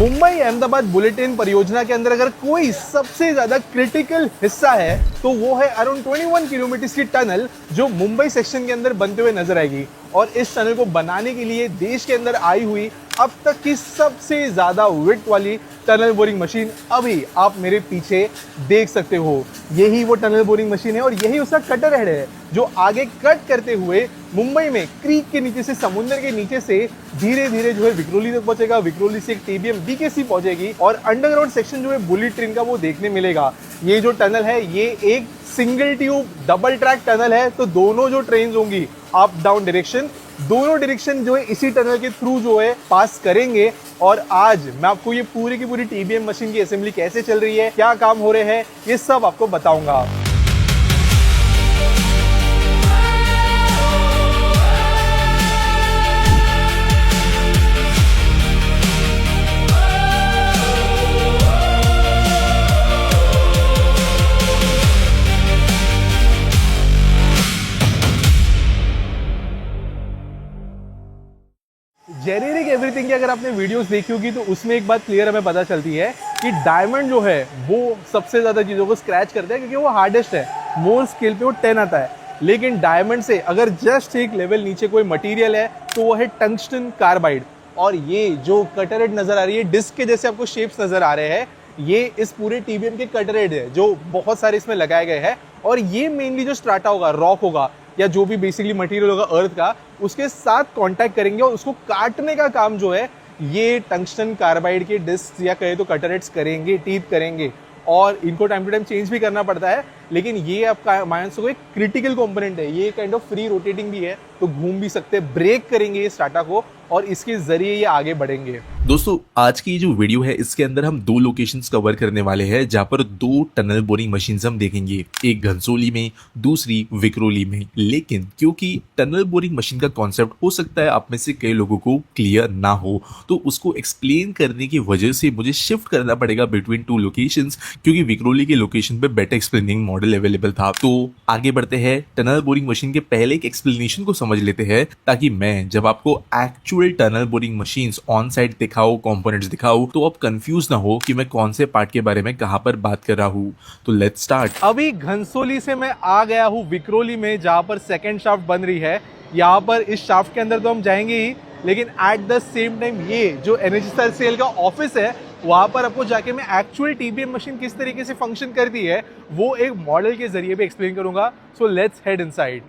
Mumbai Ahmedabad bullet train परियोजना के अंदर अगर कोई सबसे ज्यादा क्रिटिकल हिस्सा है तो वो है अराउंड 21 किलोमीटर की टनल जो मुंबई सेक्शन के अंदर बनते हुए नजर आएगी। और इस टनल को बनाने के लिए देश के अंदर आई हुई अब तक की सबसे ज्यादा विड्थ वाली टनल बोरिंग मशीन अभी आप मेरे पीछे देख सकते हो। यही वो टनल बोरिंग मशीन है और यही उसका कटर हेड है जो आगे कट करते हुए मुंबई में क्रीक के नीचे से, समुद्र के नीचे से धीरे धीरे जो है विक्रोली तक पहुंचेगा। विक्रोली से एक टीबीएम बीकेसी पहुंचेगी और अंडरग्राउंड सेक्शन जो है बुलेट ट्रेन का वो देखने मिलेगा। ये जो टनल है ये एक single tube double track tunnel है, तो दोनों जो ट्रेन होंगी अप डाउन डायरेक्शन, दोनों डायरेक्शन जो है इसी टनल के थ्रू जो है पास करेंगे। और आज मैं आपको ये पूरी की पूरी टीबीएम मशीन की असेंबली कैसे चल रही है, क्या काम हो रहे हैं, ये सब आपको बताऊंगा। जेनेरिक एवरीथिंग की अगर आपने वीडियोस देखी होगी तो उसमें एक बात क्लियर हमें पता चलती है कि डायमंड जो है वो सबसे ज़्यादा चीज़ों को स्क्रैच करता है क्योंकि वो हार्डेस्ट है। मोर स्केल पे वो 10 आता है, लेकिन डायमंड से अगर जस्ट एक लेवल नीचे कोई मटेरियल है तो वो है टंगस्टन कार्बाइड। और ये जो कटर हेड नज़र आ रही है, डिस्क के जैसे आपको शेप्स नज़र आ रहे हैं, ये इस पूरे टीबीएम के कटर हेड है जो बहुत सारे इसमें लगाए गए हैं। और ये मेनली जो स्ट्राटा होगा, रॉक होगा या जो भी बेसिकली मटेरियल होगा अर्थ का, उसके साथ कांटेक्ट करेंगे और उसको काटने का काम जो है ये टंगस्टन कार्बाइड के डिस्क या कहे तो कटर हेड्स करेंगे, टीथ करेंगे। और इनको टाइम टू टाइम चेंज भी करना पड़ता है, लेकिन ये आपका मान सको एक क्रिटिकल कंपोनेंट है। ये काइंड ऑफ फ्री रोटेटिंग भी है, तो घूम भी सकते हैं। ब्रेक करेंगे ये स्टार्टा को और इसके जरिए ये आगे बढ़ेंगे। दोस्तों आज की जो वीडियो है इसके अंदर हम दो लोकेशंस कवर करने वाले हैं जहां पर दो टनल बोरिंग मशीन्स हम देखेंगे, एक घनसोली में, दूसरी विक्रोली में। लेकिन क्योंकि टनल बोरिंग मशीन का कॉन्सेप्ट हो सकता है आप में से कई लोगों को क्लियर ना हो, तो उसको एक्सप्लेन करने की वजह से मुझे शिफ्ट करना पड़ेगा बिटवीन टू लोकेशंस, क्योंकि विक्रोली के लोकेशन पे बेटर एक्सप्लेनिंग मॉडल अवेलेबल था। तो आगे बढ़ते हैं, टनल बोरिंग मशीन के पहले एक एक्सप्लेनेशन को समझ लेते हैं ताकि मैं जब आपको actual tunnel boring machines on site दिखाऊं, कंपोनेंट्स दिखाऊं, तो आप कंफ्यूज ना हो कि मैं कौन से पार्ट के बारे में कहां पर बात कर रहा हूं। तो लेट्स स्टार्ट। अभी घनसोली से मैं आ गया हूं विक्रोली में जहां पर सेकंड शाफ्ट बन रही है। यहाँ पर इस शाफ्ट के अंदर तो हम जाएंगे ही, लेकिन एट द सेम टाइम ये जो एनर्जी सेल का ऑफिस है वहां पर आपको जाके मैं एक्चुअल टीबीएम मशीन किस तरीके से फंक्शन करती है वो एक मॉडल के जरिए भी एक्सप्लेन करूंगा। So let's head inside.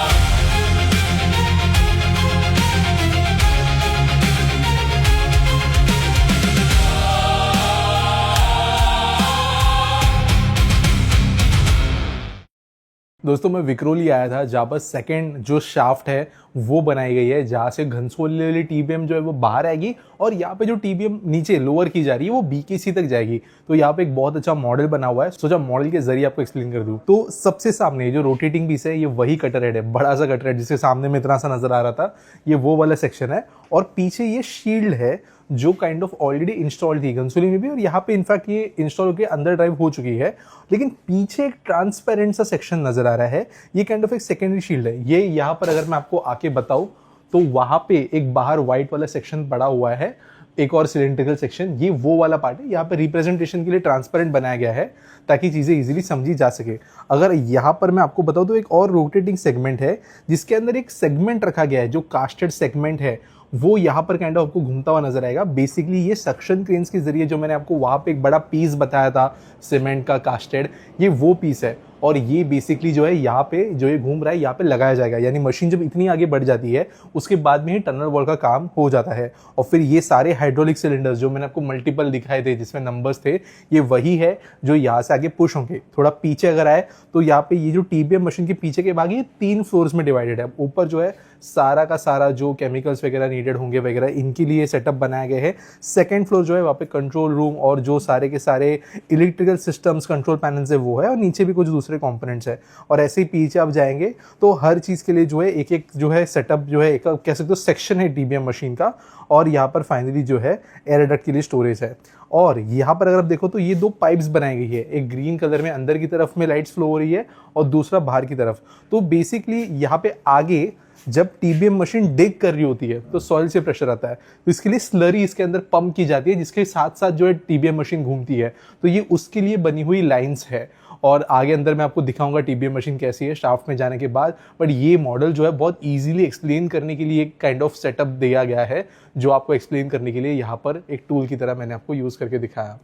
दोस्तों मैं विक्रोली आया था जहाँ पर सेकंड जो शाफ्ट है वो बनाई गई है, जहाँ से घनसोली वाली टीबीएम जो है वो बाहर आएगी और यहाँ पे जो टीबीएम नीचे लोअर की जा रही है वो बीकेसी तक जाएगी। तो यहाँ पे एक बहुत अच्छा मॉडल बना हुआ है, सोचा मॉडल के जरिए आपको एक्सप्लेन कर दूं। तो सबसे सामने जो रोटेटिंग पीस है ये वही कटर हेड है, बड़ा सा कटर हेड जिसके सामने में इतना सा नजर आ रहा था, ये वो वाला सेक्शन है। और पीछे ये शील्ड है जो काइंड ऑफ ऑलरेडी इंस्टॉल थी घनसोली में भी, और यहाँ पे इनफैक्ट ये इंस्टॉल होकर अंदर ड्राइव हो चुकी है। लेकिन पीछे एक ट्रांसपेरेंट सा सेक्शन नजर आ रहा है, ये काइंड ऑफ एक सेकेंडरी शील्ड है। ये यहाँ पर अगर मैं आपको आके बताऊं तो वहां पे एक बाहर व्हाइट वाला सेक्शन पड़ा हुआ है, एक और सिलेंड्रिकल सेक्शन, ये वो वाला पार्ट है। यहाँ पे रिप्रेजेंटेशन के लिए ट्रांसपेरेंट बनाया गया है ताकि चीजें इजीली समझी जा सके। अगर यहाँ पर मैं आपको बताऊं तो एक और रोटेटिंग सेगमेंट है जिसके अंदर एक सेगमेंट रखा गया है जो कास्टेड सेगमेंट है, वो यहाँ पर काइंड ऑफ आपको घूमता हुआ नजर आएगा। बेसिकली ये सक्शन क्रेन्स के जरिए जो मैंने आपको वहां पे एक बड़ा पीस बताया था सीमेंट का कास्टेड, ये वो पीस है। और ये बेसिकली जो है यहाँ पे जो ये घूम रहा है यहाँ पे लगाया जाएगा, यानी मशीन जब इतनी आगे बढ़ जाती है उसके बाद में ही टनल वॉल का काम हो जाता है। और फिर ये सारे हाइड्रोलिक सिलेंडर्स जो मैंने आपको मल्टीपल दिखाए थे जिसमें नंबर्स थे, ये वही है जो यहाँ से आगे पुश होंगे। थोड़ा पीछे अगर आए तो यहाँ पे ये जो टीबीएम मशीन के पीछे के भाग ये 3 फ्लोर्स में डिवाइडेड है। ऊपर जो है सारा का सारा जो केमिकल्स वगैरह नीडेड होंगे वगैरह इनके लिए सेटअप बनाया गया है। सेकंड फ्लोर जो है वहाँ पे कंट्रोल रूम और जो सारे के सारे इलेक्ट्रिकल सिस्टम्स, कंट्रोल पैनल है वो है, और नीचे भी कुछ दूसरे कंपोनेंट्स है। और ऐसे ही पीछे आप जाएंगे तो हर चीज़ के लिए जो है एक एक जो है सेटअप जो है एक कह सकते हो सेक्शन है टीबीएम मशीन का। और यहाँ पर फाइनली जो है एयर डक्ट के लिए स्टोरेज है। और यहाँ पर अगर आप देखो तो ये 2 पाइप्स बनाई गई है, एक ग्रीन कलर में अंदर की तरफ में लाइट्स फ्लो हो रही है और दूसरा बाहर की तरफ। तो बेसिकली यहाँ पे आगे जब टीबीएम मशीन डिग कर रही होती है तो सॉइल से प्रेशर आता है, तो इसके लिए स्लरी इसके अंदर पंप की जाती है, जिसके साथ साथ जो है टीबीएम मशीन घूमती है। तो ये उसके लिए बनी हुई लाइंस है। और आगे अंदर मैं आपको दिखाऊंगा टीबीएम मशीन कैसी है शाफ्ट में जाने के बाद। बट ये मॉडल जो है बहुत इजीली एक्सप्लेन करने के लिए एक काइंड ऑफ सेटअप दिया गया है, जो आपको एक्सप्लेन करने के लिए यहाँ पर एक टूल की तरह मैंने आपको यूज करके दिखाया।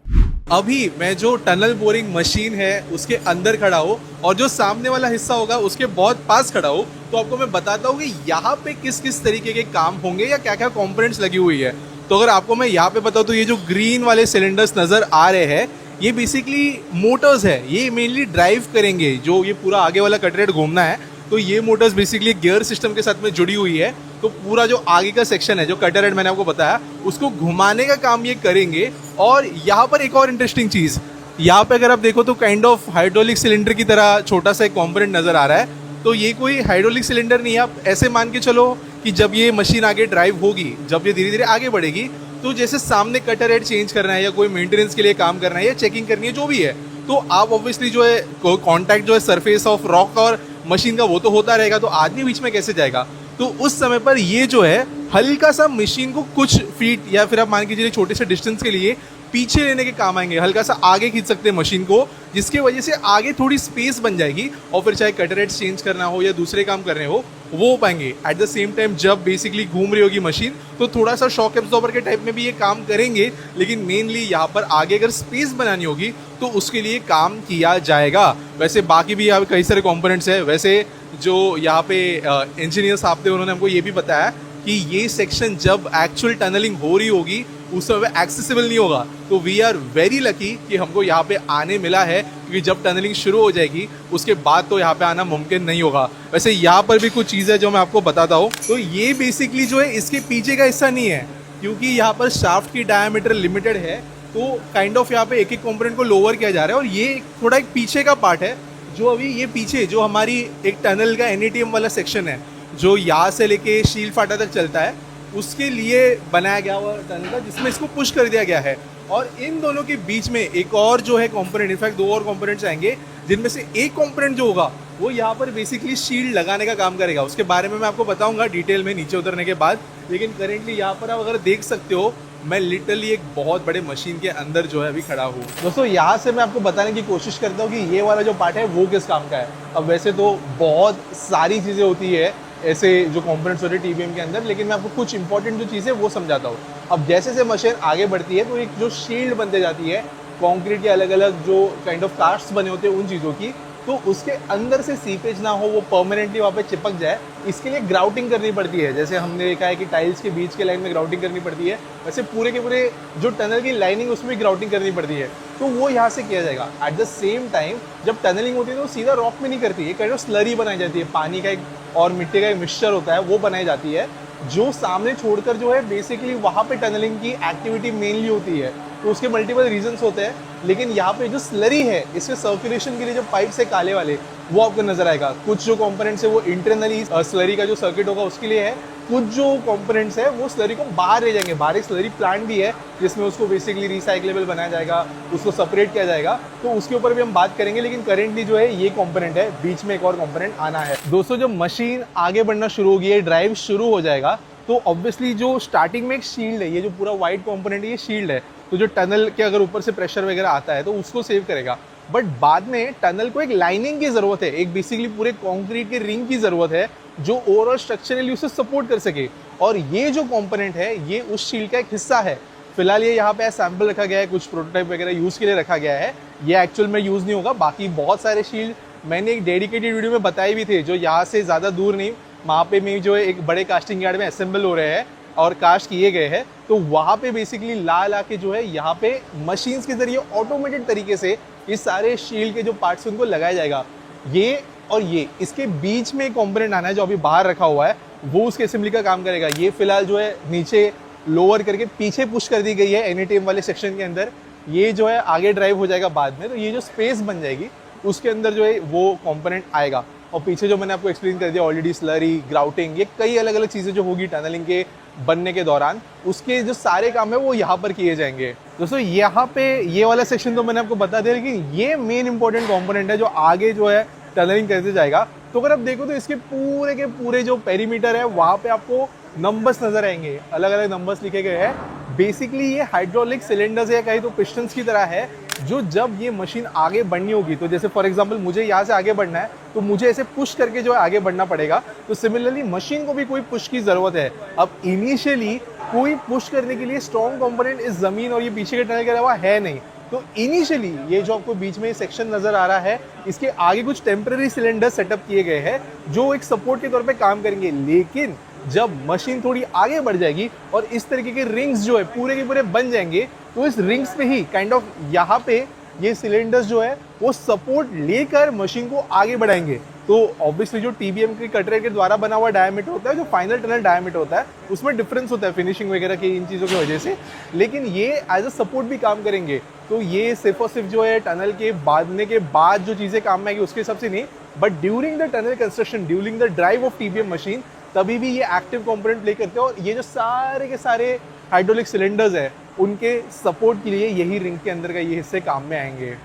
अभी मैं जो टनल बोरिंग मशीन है उसके अंदर खड़ा हूँ और जो सामने वाला हिस्सा होगा उसके बहुत पास खड़ा हूँ, तो आपको मैं बताता हूँ कि यहाँ पे किस किस तरीके के काम होंगे या क्या क्या कंपोनेंट्स लगी हुई है। तो अगर आपको मैं यहाँ पे बताऊँ तो ये जो ग्रीन वाले सिलेंडर्स नजर आ रहे हैं ये बेसिकली मोटर्स है, ये मेनली ड्राइव करेंगे जो ये पूरा आगे वाला कटरेट घूमना है। तो ये मोटर्स बेसिकली गियर सिस्टम के साथ में जुड़ी हुई है, तो पूरा जो आगे का सेक्शन है जो कटर हेड मैंने आपको बताया उसको घुमाने का काम ये करेंगे। और यहाँ पर एक और इंटरेस्टिंग चीज, यहाँ पे अगर आप देखो तो काइंड ऑफ हाइड्रोलिक सिलेंडर की तरह छोटा सा एक कॉम्पोनेंट नजर आ रहा है। तो ये कोई हाइड्रोलिक सिलेंडर नहीं है, आप ऐसे मान के चलो कि जब ये मशीन आगे ड्राइव होगी, जब ये धीरे धीरे आगे बढ़ेगी, तो जैसे सामने कटर हेड चेंज करना है या कोई मेंटेनेंस के लिए काम करना है या चेकिंग करनी है जो भी है, तो आप ऑब्वियसली जो है कांटेक्ट जो है सरफेस ऑफ रॉक और मशीन का वो तो होता रहेगा, तो आदमी बीच में कैसे जाएगा। तो उस समय पर ये जो है हल्का सा मशीन को कुछ फीट या फिर आप मान के चलिए छोटे से डिस्टेंस के लिए पीछे लेने के काम आएंगे, हल्का सा आगे खींच सकते हैं मशीन को, जिसकी वजह से आगे थोड़ी स्पेस बन जाएगी और फिर चाहे कटर हेड चेंज करना हो या दूसरे काम करने हो वो पाएंगे। एट द सेम टाइम जब बेसिकली घूम रही होगी मशीन तो थोड़ा सा शॉक एब्जॉर्बर के टाइप में भी ये काम करेंगे, लेकिन मेनली यहाँ पर आगे अगर स्पेस बनानी होगी तो उसके लिए काम किया जाएगा। वैसे बाकी भी यहाँ पे कई सारे कंपोनेंट्स है। वैसे जो यहाँ पे इंजीनियर साहब थे उन्होंने हमको ये भी बताया कि ये सेक्शन जब एक्चुअल टनलिंग हो रही होगी उस समय एक्सेसिबल नहीं होगा। तो वी आर वेरी लकी कि हमको यहाँ पे आने मिला है, क्योंकि जब टनलिंग शुरू हो जाएगी उसके बाद तो यहाँ पे आना मुमकिन नहीं होगा। वैसे यहाँ पर भी कुछ चीज़ है जो मैं आपको बताता हूँ। तो ये बेसिकली जो है इसके पीछे का हिस्सा नहीं है, क्योंकि यहाँ पर शाफ्ट की डायमीटर लिमिटेड है, तो काइंड ऑफ यहाँ पे एक एक कॉम्पोनेंट को लोअर किया जा रहा है। और ये थोड़ा एक पीछे का पार्ट है, जो अभी ये पीछे जो हमारी एक टनल का NATM वाला सेक्शन है जो यहाँ से लेके शील फाटा तक चलता है, उसके लिए बनाया गया हुआ टनल था, जिसमें इसको पुश कर दिया गया है। और इन दोनों के बीच में एक और जो है कंपोनेंट, इनफैक्ट दो और कंपोनेंट्स आएंगे, जिनमें से एक कंपोनेंट जो होगा वो यहाँ पर बेसिकली शील्ड लगाने का काम करेगा। उसके बारे में मैं आपको बताऊंगा डिटेल में नीचे उतरने के बाद। लेकिन करेंटली यहाँ पर आप अगर देख सकते हो, मैं लिटरली एक बहुत बड़े मशीन के अंदर जो है अभी खड़ा हूँ। दोस्तों यहाँ से मैं आपको बताने की कोशिश करता हूँ कि ये वाला जो पार्ट है वो किस काम का है। अब वैसे तो बहुत सारी चीज़ें होती है ऐसे जो कंपोनेंट्स होते हैं टीबीएम के अंदर, लेकिन मैं आपको कुछ इंपॉर्टेंट जो चीज़ें वो समझाता हूँ। अब जैसे जैसे मशीन आगे बढ़ती है तो एक जो शील्ड बनते जाती है कंक्रीट के अलग अलग जो काइंड ऑफ कास्ट्स बने होते हैं उन चीज़ों की, तो उसके अंदर से सीपेज ना हो, वो परमानेंटली वहाँ पे चिपक जाए, इसके लिए ग्राउटिंग करनी पड़ती है। जैसे हमने देखा है कि टाइल्स के बीच के लाइन में ग्राउटिंग करनी पड़ती है, वैसे पूरे के पूरे जो टनल की लाइनिंग उसमें भी ग्राउटिंग करनी पड़ती है। तो वो यहाँ से किया जाएगा। एट द सेम टाइम जब टनलिंग होती है तो सीधा रॉक में नहीं करती है, काइंड ऑफ स्लरी बनाई जाती है, पानी का एक और मिट्टी का एक मिक्सचर होता है वो बनाई जाती है, जो सामने छोड़कर जो है बेसिकली वहाँ पे टनलिंग की एक्टिविटी मेनली होती है। तो उसके मल्टीपल रीजंस होते हैं, लेकिन यहाँ पे जो स्लरी है इसके सर्कुलेशन के लिए जो पाइप्स है काले वाले वो आपको नजर आएगा। कुछ जो कंपोनेंट्स है वो इंटरनली स्लरी का जो सर्किट होगा उसके लिए है, कुछ जो कंपोनेंट्स है वो स्लरी को बाहर ले जाएंगे। बाहर एक स्लरी प्लांट भी है जिसमें उसको बेसिकली रिसाइक्लेबल बनाया जाएगा, उसको सेपरेट किया जाएगा, तो उसके ऊपर भी हम बात करेंगे। लेकिन करेंटली जो है ये कंपोनेंट है, बीच में एक और कंपोनेंट आना है। दोस्तों जब मशीन आगे बढ़ना शुरू होगी, ये ड्राइव शुरू हो जाएगा, तो ऑब्वियसली जो स्टार्टिंग में एक शील्ड है, ये जो पूरा वाइट कंपोनेंट है ये शील्ड है, तो जो टनल के अगर ऊपर से प्रेशर वगैरह आता है तो उसको सेव करेगा। बट बाद में टनल को एक लाइनिंग की ज़रूरत है, एक बेसिकली पूरे कंक्रीट के रिंग की ज़रूरत है जो ओवरऑल स्ट्रक्चरली उसे सपोर्ट कर सके। और ये जो कंपोनेंट है ये उस शील्ड का एक हिस्सा है। फिलहाल ये यहाँ पे सैंपल रखा गया है, कुछ प्रोटोटाइप वगैरह यूज़ के लिए रखा गया है, ये एक्चुअल में यूज़ नहीं होगा। बाकी बहुत सारे शील्ड मैंने एक डेडिकेटेड वीडियो में बताए भी थे, जो यहाँ से ज़्यादा दूर नहीं, वहाँ पे में जो है एक बड़े कास्टिंग यार्ड में असेंबल हो रहे हैं और कास्ट किए गए हैं। तो वहाँ पे बेसिकली ला के जो है यहाँ पे मशीन्स के जरिए ऑटोमेटेड तरीके से इस सारे शील्ड के जो पार्ट्स उनको लगाया जाएगा। ये और ये इसके बीच में कंपोनेंट आना है जो अभी बाहर रखा हुआ है, वो उसके असेंबली का काम करेगा। ये फिलहाल जो है नीचे लोअर करके पीछे पुश कर दी गई है NATM वाले सेक्शन के अंदर, ये जो है आगे ड्राइव हो जाएगा बाद में। तो ये जो स्पेस बन जाएगी उसके अंदर जो है वो कंपोनेंट आएगा। और पीछे जो मैंने आपको एक्सप्लेन कर दिया ऑलरेडी, स्लरी, ग्राउटिंग, ये कई अलग अलग चीज़ें जो होगी टनलिंग के बनने के दौरान, उसके जो सारे काम है वो यहाँ पर किए जाएंगे। दोस्तों यहाँ पे ये वाला सेक्शन तो मैंने आपको बता दिया, लेकिन ये मेन इंपॉर्टेंट कंपोनेंट है जो आगे जो है टनलिंग करते जाएगा। तो अगर आप देखो तो इसके पूरे के पूरे जो पेरीमीटर है वहां पे आपको नंबर्स नजर आएंगे, अलग अलग नंबर्स लिखे गए हैं। बेसिकली ये हाइड्रोलिक सिलेंडर्स या कहीं तो पिस्टन्स की तरह है, जो जब ये मशीन आगे बढ़नी होगी, तो जैसे फॉर एग्जांपल मुझे यहाँ से आगे बढ़ना है तो मुझे ऐसे पुश करके जो है आगे बढ़ना पड़ेगा। तो सिमिलरली मशीन को भी कोई पुश की जरूरत है। अब इनिशियली कोई पुश करने के लिए स्ट्रॉन्ग कंपोनेंट इस जमीन और ये पीछे के टनल के अलावा है नहीं। तो इनिशियली ये जो आपको बीच में सेक्शन नजर आ रहा है, इसके आगे कुछ टेम्पररी सिलेंडर सेटअप किए गए हैं जो एक सपोर्ट के तौर पे काम करेंगे। लेकिन जब मशीन थोड़ी आगे बढ़ जाएगी और इस तरीके के रिंग्स जो है पूरे के पूरे बन जाएंगे, तो इस रिंग्स पे ही काइंड ऑफ यहाँ पे ये सिलेंडर्स जो है वो सपोर्ट लेकर मशीन को आगे बढ़ाएंगे। तो ऑब्वियसली जो टीबीएम के कटर के द्वारा बना हुआ डायमीटर होता है, जो फाइनल टनल डायमीटर होता है, उसमें डिफरेंस होता है फिनिशिंग वगैरह की इन चीज़ों की वजह से, लेकिन ये एज अ सपोर्ट भी काम करेंगे। तो ये सिर्फ और सिर्फ जो है टनल के बांधने के बाद जो चीज़ें काम में आएगी उसके हिसाब से नहीं, but during the tunnel construction, during the drive of TBM machine, तभी भी ये एक्टिव कंपोनेंट प्ले करते हैं। और ये जो सारे के सारे हाइड्रोलिक सिलेंडर्स है उनके सपोर्ट के लिए यही रिंग के अंदर का ये हिस्से काम में आएंगे।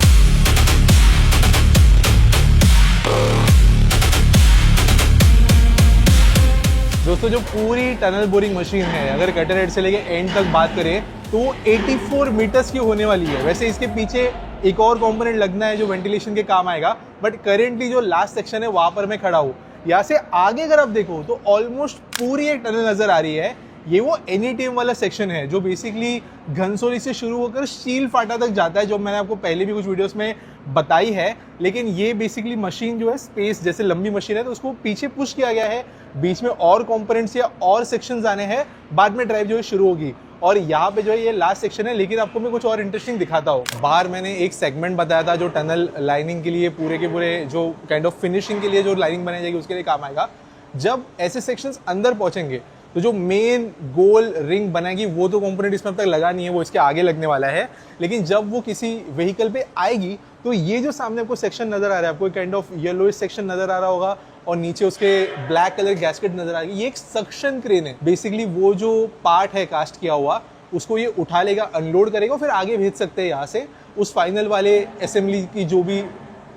दोस्तों जो पूरी टनल बोरिंग मशीन है, अगर कटर हेड से लेके एंड तक बात करें तो वो 84 मीटर्स की होने वाली है। वैसे इसके पीछे एक और कंपोनेंट लगना है जो वेंटिलेशन के काम आएगा, बट करेंटली जो लास्ट सेक्शन है वहां पर मैं खड़ा हूँ। यहाँ से आगे अगर आप देखो तो ऑलमोस्ट पूरी एक टनल नजर आ रही है। ये वो एनीटेम वाला सेक्शन है जो बेसिकली घनसोली से शुरू होकर स्टील फाटा तक जाता है, जो मैंने आपको पहले भी कुछ वीडियोस में बताई है। लेकिन ये बेसिकली मशीन जो है स्पेस, जैसे लंबी मशीन है तो उसको पीछे पुश किया गया है, बीच में और कंपोनेंट्स या और सेक्शंस आने हैं, बाद में ड्राइव जो है शुरू होगी। और यहाँ पे जो है ये लास्ट सेक्शन है। लेकिन आपको मैं कुछ और इंटरेस्टिंग दिखाता हूँ। बाहर मैंने एक सेगमेंट बताया था जो टनल लाइनिंग के लिए पूरे के पूरे जो काइंड ऑफ फिनिशिंग के लिए जो लाइनिंग बनाई जाएगी उसके लिए काम आएगा। जब ऐसे सेक्शंस अंदर पहुंचेंगे तो जो मेन गोल रिंग बनाएगी वो तो कंपोनेंट इसमें अब तक लगा नहीं है, वो इसके आगे लगने वाला है। लेकिन जब वो किसी व्हीकल पे आएगी तो ये जो सामने आपको सेक्शन नजर आ रहा है, आपको काइंड ऑफ येलोइश सेक्शन नजर आ रहा होगा और नीचे उसके ब्लैक कलर गैस्केट नजर आ रही है, ये एक सक्शन क्रेन है। बेसिकली वो जो पार्ट है कास्ट किया हुआ उसको ये उठा लेगा, अनलोड करेगा, फिर आगे भेज सकते हैं यहाँ से उस फाइनल वाले असेंबली की जो भी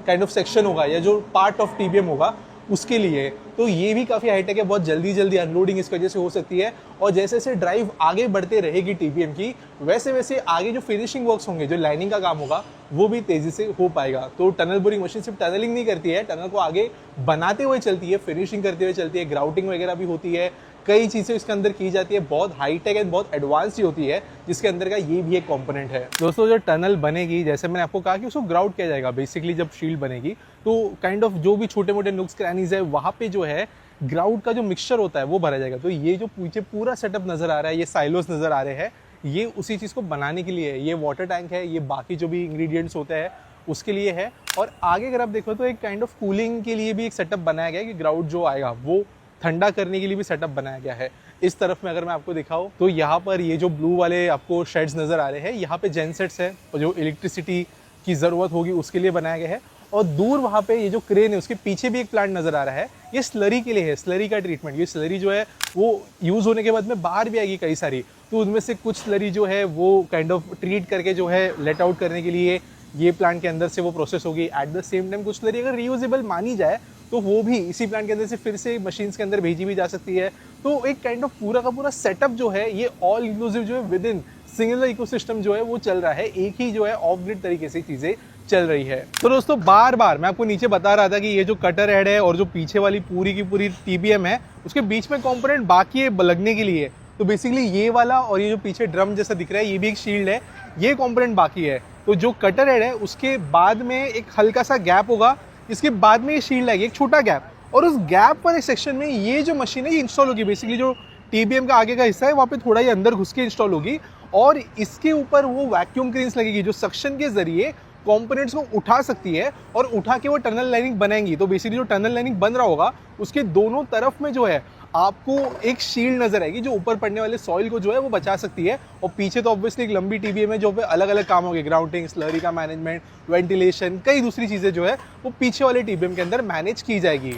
काइंड ऑफ सेक्शन होगा या जो पार्ट ऑफ टीबीएम होगा उसके लिए। तो ये भी काफ़ी हाईटेक है, बहुत जल्दी जल्दी अनलोडिंग इस वजह से हो सकती है। और जैसे जैसे ड्राइव आगे बढ़ते रहेगी टीबीएम की, वैसे वैसे आगे जो फिनिशिंग वर्क्स होंगे, जो लाइनिंग का काम होगा, वो भी तेजी से हो पाएगा। तो टनल बोरिंग मशीन सिर्फ टनलिंग नहीं करती है, टनल को आगे बनाते हुए चलती है, फिनिशिंग करते हुए चलती है, ग्राउटिंग वगैरह भी होती है, कई चीज़ें इसके अंदर की जाती है, बहुत हाईटेक एंड बहुत एडवांस होती है, जिसके अंदर का ये भी एक कंपोनेंट है। दोस्तों जो टनल बनेगी, जैसे मैंने आपको कहा कि उसको ग्राउट किया जाएगा। बेसिकली जब शील्ड बनेगी तो काइंड ऑफ जो भी छोटे मोटे नुक्स क्रैनीज है वहाँ पे जो है ग्राउट का जो मिक्सचर होता है वो भरा जाएगा। तो ये जो पीछे पूरा सेटअप नजर आ रहा है, ये साइलोस नजर आ रहे हैं, ये उसी चीज़ को बनाने के लिए है। ये वाटर टैंक है, ये बाकी जो भी इंग्रेडिएंट्स होते हैं उसके लिए है। और आगे अगर आप देखो तो एक काइंड ऑफ कूलिंग के लिए भी एक सेटअप बनाया गया है कि ग्राउट जो आएगा वो ठंडा करने के लिए भी सेटअप बनाया गया है। इस तरफ में अगर मैं आपको दिखाऊं तो यहाँ पर ये जो ब्लू वाले आपको शेड्स नजर आ रहे हैं, यहाँ पे जेनसेट्स है और जो इलेक्ट्रिसिटी की ज़रूरत होगी उसके लिए बनाया गया है। और दूर वहाँ पे ये जो क्रेन है उसके पीछे भी एक प्लांट नजर आ रहा है, ये स्लरी के लिए है, स्लरी का ट्रीटमेंट। ये स्लरी जो है वो यूज़ होने के बाद में बाहर भी आएगी कई सारी, तो उनमें से कुछ स्लरी जो है वो काइंड ऑफ ट्रीट करके जो है लेट आउट करने के लिए ये प्लांट के अंदर से वो प्रोसेस होगी। एट द सेम टाइम कुछ स्लरी अगर रीयूजेबल मानी जाए तो वो भी इसी प्लांट के अंदर से फिर से मशीन्स के अंदर भेजी भी जा सकती है। तो एक काइंड ऑफ पूरा का पूरा सेटअप जो है ये ऑल इंक्लूसिव जो है विद इन सिंगल इकोसिस्टम जो है वो चल रहा है, एक ही जो है ऑफ ग्रिड तरीके से चीजें चल रही है। तो दोस्तों बार बार मैं आपको नीचे बता रहा था कि ये जो कटर हेड है और जो पीछे वाली पूरी की पूरी टीबीएम है उसके बीच में कंपोनेंट बाकी है लगने के लिए। तो बेसिकली ये वाला और ये जो पीछे ड्रम जैसा दिख रहा है ये भी एक शील्ड है, ये कंपोनेंट बाकी है। तो जो कटर हेड है उसके बाद में एक हल्का सा गैप होगा, इसके बाद में ये शील्ड आएगी, एक छोटा गैप, और उस गैप पर एक सेक्शन में ये जो मशीन है ये इंस्टॉल होगी। बेसिकली जो टीबीएम का आगे का हिस्सा है वहाँ पे थोड़ा ही अंदर घुस के इंस्टॉल होगी और इसके ऊपर वो वैक्यूम क्रेन्स लगेगी जो सक्शन के जरिए कंपोनेंट्स को उठा सकती है और उठा के वो टनल लाइनिंग बनाएंगी। तो बेसिकली जो टनल लाइनिंग बन रहा होगा उसके दोनों तरफ में जो है आपको एक शील्ड नजर आएगी जो ऊपर पड़ने वाले सॉइल को जो है वो बचा सकती है। और पीछे तो ऑब्वियसली एक लंबी टीबीएम है जो पे अलग अलग काम होंगे, ग्राउंडिंग, स्लरी का मैनेजमेंट, वेंटिलेशन, कई दूसरी चीजें जो है वो पीछे वाले टीबीएम के अंदर मैनेज की जाएगी।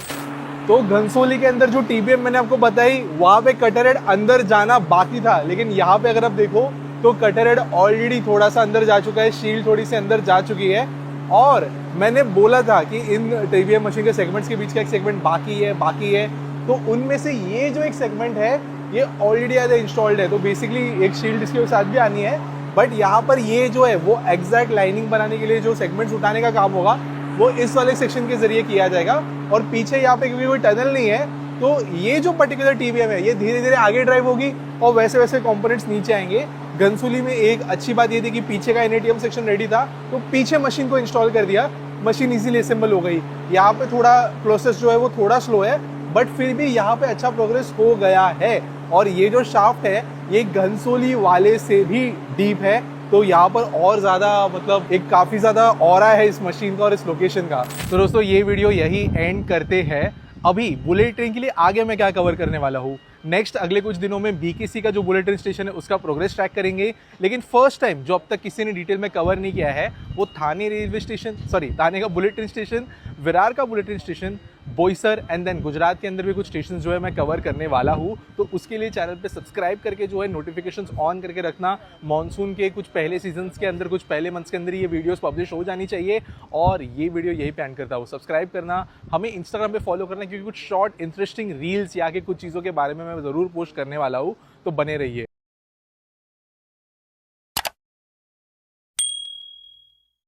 तो घनसोली के अंदर जो टीबीएम मैंने आपको बताई वहां पे कटर हेड अंदर जाना बाकी था, लेकिन यहाँ पे अगर आप देखो तो कटर हेड ऑलरेडी थोड़ा सा अंदर जा चुका है, शील्ड थोड़ी सी अंदर जा चुकी है। और मैंने बोला था कि इन टीवीएम मशीन के सेगमेंट्स के बीच का एक सेगमेंट बाकी है, तो उनमें से ये जो एक सेगमेंट है ये ऑलरेडी आधा इंस्टॉल्ड है, तो बेसिकली एक शील्ड इसके साथ भी आनी है। बट यहाँ पर ये जो है वो एग्जैक्ट लाइनिंग बनाने के लिए जो सेगमेंट्स उठाने का काम होगा वो इस वाले सेक्शन के जरिए किया जाएगा। और पीछे यहाँ पे क्योंकि कोई टनल नहीं है तो ये जो पर्टिकुलर टीवीएम है ये धीरे धीरे आगे ड्राइव होगी और वैसे वैसे कंपोनेंट्स नीचे आएंगे। घनसोली में एक अच्छी बात ये थी कि पीछे का एनएटीएम सेक्शन रेडी था, तो पीछे मशीन को इंस्टॉल कर दिया, मशीन इजीली असेंबल हो गई। यहाँ पे थोड़ा प्रोसेस जो है वो थोड़ा स्लो है, बट फिर भी यहाँ पे अच्छा प्रोग्रेस हो गया है। और ये जो शाफ्ट है ये घनसोली वाले से भी डीप है, तो यहाँ पर और ज़्यादा मतलब एक काफ़ी ज़्यादा ऑरा है इस मशीन का और इस लोकेशन का। तो दोस्तों ये वीडियो यही एंड करते हैं। अभी बुलेट ट्रेन के लिए आगे मैं क्या कवर करने वाला हूँ, नेक्स्ट अगले कुछ दिनों में बीकेसी का जो बुलेट ट्रेन स्टेशन है उसका प्रोग्रेस ट्रैक करेंगे। लेकिन फर्स्ट टाइम जो अब तक किसी ने डिटेल में कवर नहीं किया है वो थाने रेलवे स्टेशन, थाने का बुलेट ट्रेन स्टेशन, विरार का bullet train station, Boisar and then Gujarat के अंदर भी कुछ स्टेशन जो है मैं कवर करने वाला हूँ। तो उसके लिए चैनल पे सब्सक्राइब करके जो है नोटिफिकेशंस ऑन करके रखना। मॉनसून के कुछ पहले सीजन्स के अंदर, कुछ पहले मंथ्स के अंदर ये वीडियोस पब्लिश हो जानी चाहिए। और ये वीडियो यही पे एंड करता हूँ। सब्सक्राइब करना, हमें इंस्टाग्राम पे फॉलो करना, क्योंकि कुछ शॉर्ट इंटरेस्टिंग रील्स या के कुछ चीज़ों के बारे में मैं ज़रूर पोस्ट करने वाला हूँ, तो बने रहिए।